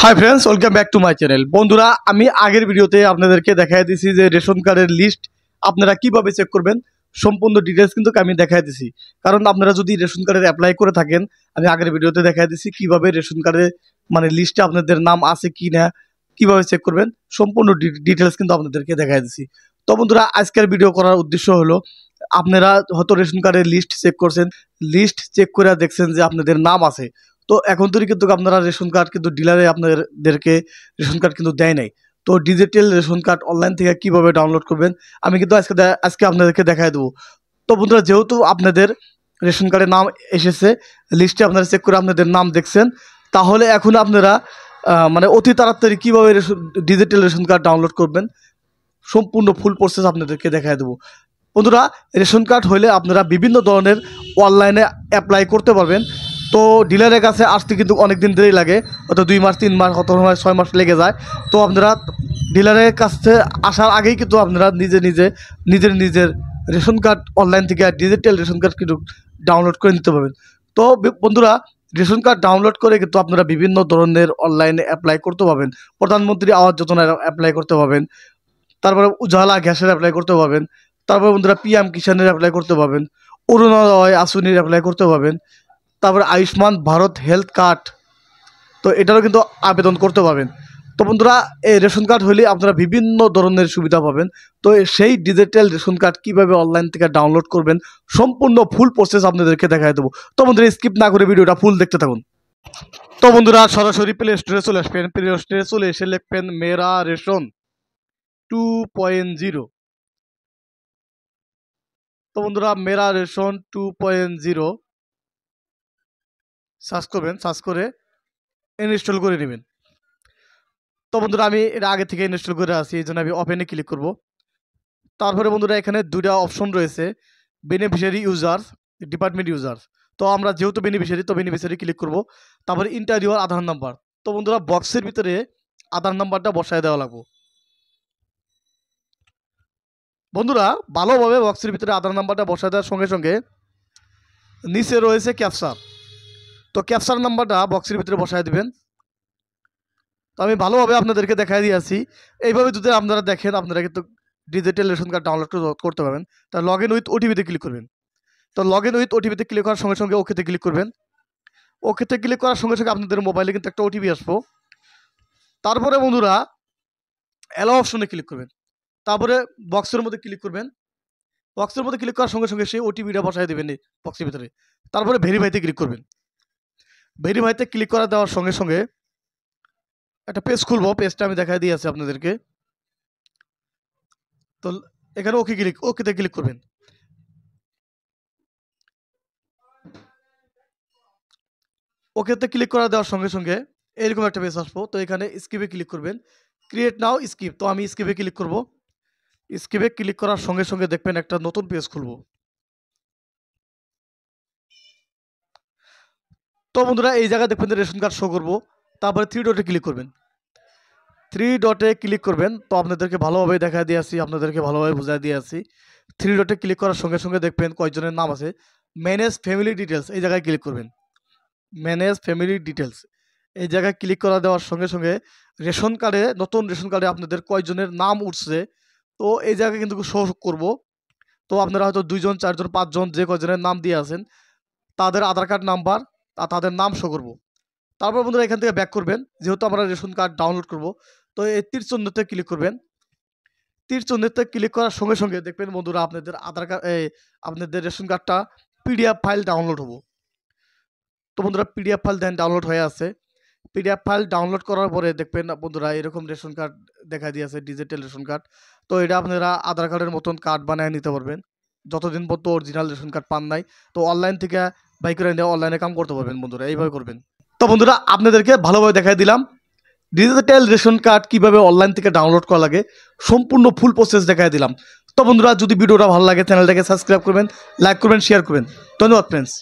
High friends welcome back to my channel. बंधुरा आमी आगेर भिडियोते आपनादेरके देखाई दिएछि जे रेशन कार्डेर लिस्ट आपनारा किभाबे चेक करबेन सम्पूर्ण डिटेल्स किन्तु आमी देखाई दिएछि। कारण आपनारा जोदि रेशन कार्डेर अ্যাপ্লাই करे थाकेन आमी आगेर भिडियोते देखाई दिएछि किभाबे रेशन कार्डे माने लिस्टे आपनादेर नाम आछे कि ना किभाबे चेक करबेन सम्पूर्ण डिटेल्स किन्तु आपनादेरके देखाई दिएछि। तो बंधुरा आजकेर भिडियो करार उद्देश्य हलो आपनारा हयतो रेशन कार्डेर लिस्ट चेक करछेन, लिस्ट चेक करे देखछेन जे आपनादेर नाम आछे। तो এখন থেকে কিন্তু আপনারা রেশন কার্ড কিন্তু ডিলারে আপনাদেরকে রেশন কার্ড কিন্তু দেয় নাই। তো ডিজিটাল রেশন কার্ড অনলাইন থেকে কিভাবে ডাউনলোড করবেন আমি কিন্তু আজকে আপনাদেরকে দেখাই দেব। তো বন্ধুরা যেহেতু আপনাদের রেশন কার্ডের নাম এসেছে লিস্টে আপনারা চেক করে আপনাদের নাম দেখছেন, তাহলে এখন আপনারা মানে অতি তাড়াতাড়ি কিভাবে ডিজিটাল রেশন কার্ড ডাউনলোড করবেন সম্পূর্ণ ফুল প্রসেস আপনাদেরকে দেখাই দেব। বন্ধুরা রেশন কার্ড হলে আপনারা বিভিন্ন ধরনের অনলাইনে অ্যাপ্লাই করতে পারবেন। তো ডিলারের কাছে আসতে কিন্তু অনেক দিন দেরি লাগে, হয়তো 2 মাস 3 মাস কত সময় 6 মাস লেগে যায়। তো আপনারা ডিলারের কাছে আসার আগেই কিন্তু আপনারা নিজের রেশন কার্ড অনলাইন থেকে ডিজিটাল রেশন কার্ড কিন্তু ডাউনলোড করে নিতে পারবেন। তো বন্ধুরা রেশন কার্ড ডাউনলোড করে কিন্তু আপনারা বিভিন্ন ধরনের অনলাইনে অ্যাপ্লাই করতে পারবেন। প্রধানমন্ত্রী আবাস যোজনার অ্যাপ্লাই করতে পারবেন, তারপরে উজালা গ্যাসের অ্যাপ্লাই করতে পারবেন, তারপরে বন্ধুরা পিএম কিষানের অ্যাপ্লাই করতে পারবেন, অরুণোদয় আসনির অ্যাপ্লাই করতে পারবেন, তারপরে আয়ুষ্মান ভারত হেলথ কার্ড তো এটারও কিন্তু আবেদন করতে পারবেন। তো বন্ধুরা এই রেশন কার্ড হলে আপনারা বিভিন্ন ধরনের সুবিধা পাবেন। তো সেই ডিজিটাল রেশন কার্ড কীভাবে অনলাইন থেকে ডাউনলোড করবেন সম্পূর্ণ ফুল প্রসেস আপনাদেরকে দেখাই দেবো। তো বন্ধুরা স্কিপ না করে ভিডিওটা ফুল দেখতে থাকুন। তো বন্ধুরা সরাসরি প্লে স্টোরে চলে আসবেন, প্লে স্টোরে চলে এসে লিখবেন মেরা রেশন 2.0। তো বন্ধুরা মেরা রেশন 2.0 সার্চ করবেন, সার্চ করে ইনস্টল করে নেবেন। তো বন্ধুরা আমি এটা আগে থেকে ইনস্টল করে আছি, এই জন্য আমি ওপেনে ক্লিক করব। তারপরে বন্ধুরা এখানে দুইটা অপশন রয়েছে, বেনিফিশিয়ারি ইউজার্স, ডিপার্টমেন্ট ইউজার্স। তো আমরা যেহেতু বেনিফিশিয়ারি তো বেনিফিশিয়ারি ক্লিক করব। তারপরে ইন্টার ইউর আধার নাম্বার। তো বন্ধুরা বক্সের ভিতরে আধার নাম্বারটা বসায় দেওয়া লাগবে। বন্ধুরা ভালোভাবে বক্সের ভিতরে আধার নাম্বারটা বসায় দেওয়ার সঙ্গে সঙ্গে নিচে রয়েছে ক্যাপচার। তো ক্যাপচার নাম্বারটা বক্সের ভিতরে বসায় দিবেন। তো আমি ভালোভাবে আপনাদেরকে দেখাই দিয়েছি। এইভাবে যদি আপনারা দেখেন আপনারা কিন্তু ডিজিটাল রেশন কার্ড ডাউনলোড করতে পারবেন। তা লগ ইন উইথ ওটিপিতে ক্লিক করবেন। তো লগ ইন উইথ ওটিপিতে ক্লিক করার সঙ্গে সঙ্গে ওকেতে ক্লিক করবেন। ওকেতে ক্লিক করার সঙ্গে সঙ্গে আপনাদের মোবাইলে কিন্তু একটা ওটিপি আসবো। তারপরে বন্ধুরা অ্যালাউ অপশনে ক্লিক করবেন। তারপরে বক্সের মধ্যে ক্লিক করবেন। বক্সের মধ্যে ক্লিক করার সঙ্গে সঙ্গে সেই ওটিপিটা বসায় দেবেন এই বক্সের ভিতরে। তারপরে ভেরিফাইতে ক্লিক করবেন। ভেরিফাইতে ক্লিক করা দেওয়ার সঙ্গে সঙ্গে একটা পেজ খুলবো, পেজটা আমি দেখাই দিয়েছি আপনাদেরকে। তো এখানে ওকেতে ক্লিক করবেন। ওকেতে ক্লিক করা দেওয়ার সঙ্গে সঙ্গে এরকম একটা পেজ আসবো। তো এখানে স্কিপে ক্লিক করবেন, ক্রিয়েট নাও স্কিপ। তো আমি স্কিপে ক্লিক করব। স্কিপে ক্লিক করার সঙ্গে সঙ্গে দেখবেন একটা নতুন পেজ খুলবো। তো বন্ধুরা এই জায়গায় দেখবেন রেশন কার্ড শো করবো। তারপরে 3 ডটে ক্লিক করবেন। 3 ডটে ক্লিক করবেন। তো আপনাদেরকে ভালোভাবে দেখাই দিয়েছি, আপনাদেরকে ভালোভাবে বুঝাই দিয়েছি। 3 ডটে ক্লিক করার সঙ্গে সঙ্গে দেখবেন কয়েকজনের নাম আছে, ম্যানেজ ফ্যামিলি ডিটেলস এই জায়গায় ক্লিক করবেন। ম্যানেজ ফ্যামিলি ডিটেলস এই জায়গায় ক্লিক করা দেওয়ার সঙ্গে সঙ্গে রেশন কার্ডে নতুন রেশন কার্ডে আপনাদের কয়জনের নাম উঠছে তো এই জায়গায় কিন্তু শো করব। তো আপনারা হয়তো 2 জন 4 জন 5 জন যে কয়জনের নাম দিয়ে আছেন তাদের আধার কার্ড নাম্বার আর তাদের নাম শো করব। তারপর বন্ধুরা এখান থেকে ব্যাক করবেন, যেহেতু আমরা রেশন কার্ড ডাউনলোড করব। তো এই তীর চিহ্নতে ক্লিক করবেন। তীর চিহ্নতে ক্লিক করার সঙ্গে সঙ্গে দেখবেন বন্ধুরা আপনাদের আধার কার্ড আপনাদের রেশন কার্ডটা পিডিএফ ফাইল ডাউনলোড হবো। তো বন্ধুরা পিডিএফ ফাইল ডাউনলোড হয়ে আছে। পিডিএফ ফাইল ডাউনলোড করার পরে দেখবেন বন্ধুরা এরকম রেশন কার্ড দেখা দিয়েছে, ডিজিটাল রেশন কার্ড। তো এটা আপনারা আধার কার্ডের মতন কার্ড বানিয়ে নিতে পারবেন যতদিন পর্যন্ত অরিজিনাল রেশন কার্ড পান নাই। তো অনলাইন থেকে বাই করে নিয়ে অনলাইনে কাম করতে পারবেন বন্ধুরা, এইভাবে করবেন। তো বন্ধুরা আপনাদেরকে ভালোভাবে দেখাই দিলাম ডিজিটাল রেশন কার্ড কিভাবে অনলাইন থেকে ডাউনলোড করা লাগে সম্পূর্ণ ফুল প্রসেস দেখাই দিলাম। তো বন্ধুরা যদি ভিডিওটা ভালো লাগে চ্যানেলটাকে সাবস্ক্রাইব করবেন, লাইক করবেন, শেয়ার করবেন। ধন্যবাদ ফ্রেন্ডস।